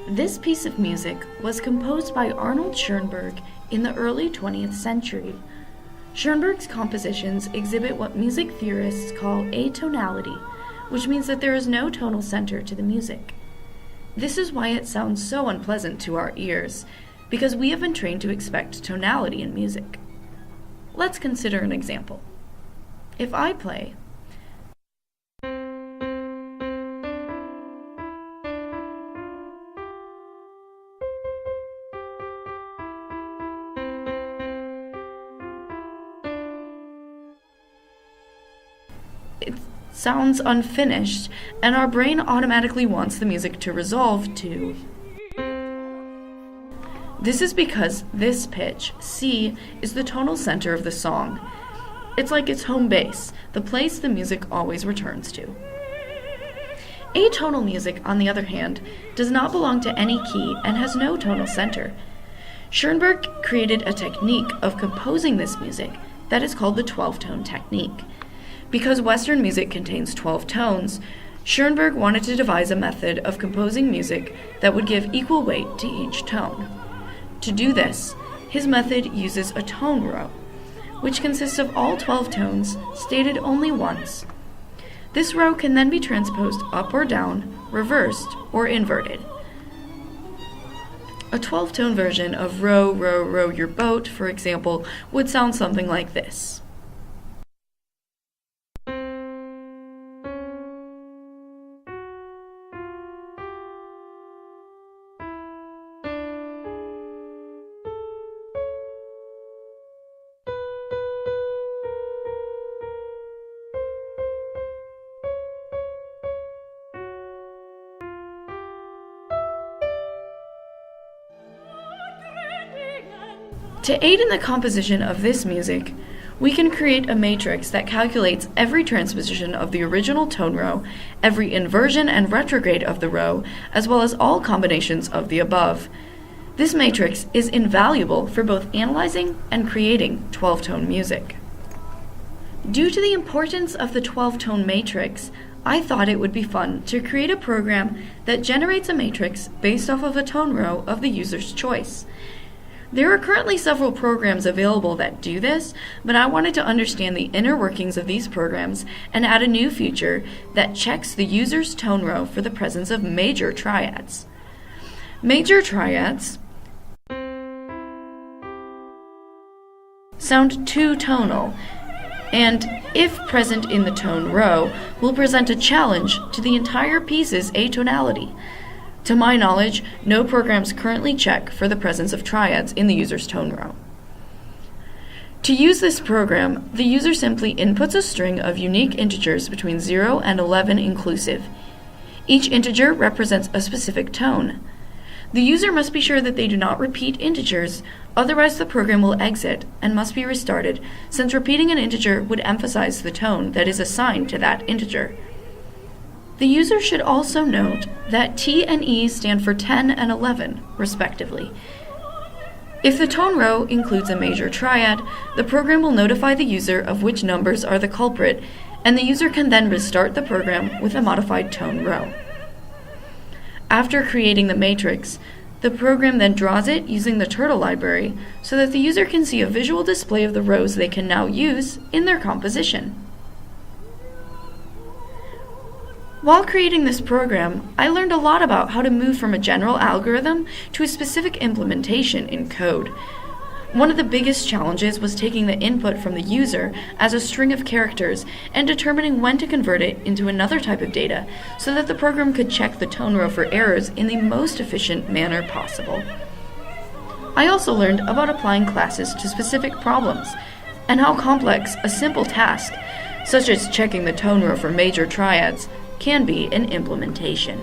This piece of music was composed by Arnold Schoenberg in the early 20th century. Schoenberg's compositions exhibit what music theorists call atonality, which means that there is no tonal center to the music. This is why it sounds so unpleasant to our ears, because we have been trained to expect tonality in music. Let's consider an example. If I play it sounds unfinished, and our brain automatically wants the music to resolve to. This is because this pitch, C, is the tonal center of the song. It's like its home base, the place the music always returns to. Atonal music, on the other hand, does not belong to any key and has no tonal center. Schoenberg created a technique of composing this music that is called the 12-tone technique. Because Western music contains 12 tones, Schoenberg wanted to devise a method of composing music that would give equal weight to each tone. To do this, his method uses a tone row, which consists of all 12 tones stated only once. This row can then be transposed up or down, reversed, or inverted. A 12-tone version of Row, Row, Row Your Boat, for example, would sound something like this. To aid in the composition of this music, we can create a matrix that calculates every transposition of the original tone row, every inversion and retrograde of the row, as well as all combinations of the above. This matrix is invaluable for both analyzing and creating 12-tone music. Due to the importance of the 12-tone matrix, I thought it would be fun to create a program that generates a matrix based off of a tone row of the user's choice. There are currently several programs available that do this, but I wanted to understand the inner workings of these programs and add a new feature that checks the user's tone row for the presence of major triads. Major triads sound two-tonal, and if present in the tone row, will present a challenge to the entire piece's atonality. To my knowledge, no programs currently check for the presence of triads in the user's tone row. To use this program, the user simply inputs a string of unique integers between 0 and 11 inclusive. Each integer represents a specific tone. The user must be sure that they do not repeat integers, otherwise the program will exit and must be restarted, since repeating an integer would emphasize the tone that is assigned to that integer. The user should also note that T and E stand for 10 and 11, respectively. If the tone row includes a major triad, the program will notify the user of which numbers are the culprit, and the user can then restart the program with a modified tone row. After creating the matrix, the program then draws it using the Turtle library so that the user can see a visual display of the rows they can now use in their composition. While creating this program, I learned a lot about how to move from a general algorithm to a specific implementation in code. One of the biggest challenges was taking the input from the user as a string of characters and determining when to convert it into another type of data so that the program could check the tone row for errors in the most efficient manner possible. I also learned about applying classes to specific problems and how complex a simple task, such as checking the tone row for major triads, can be an implementation.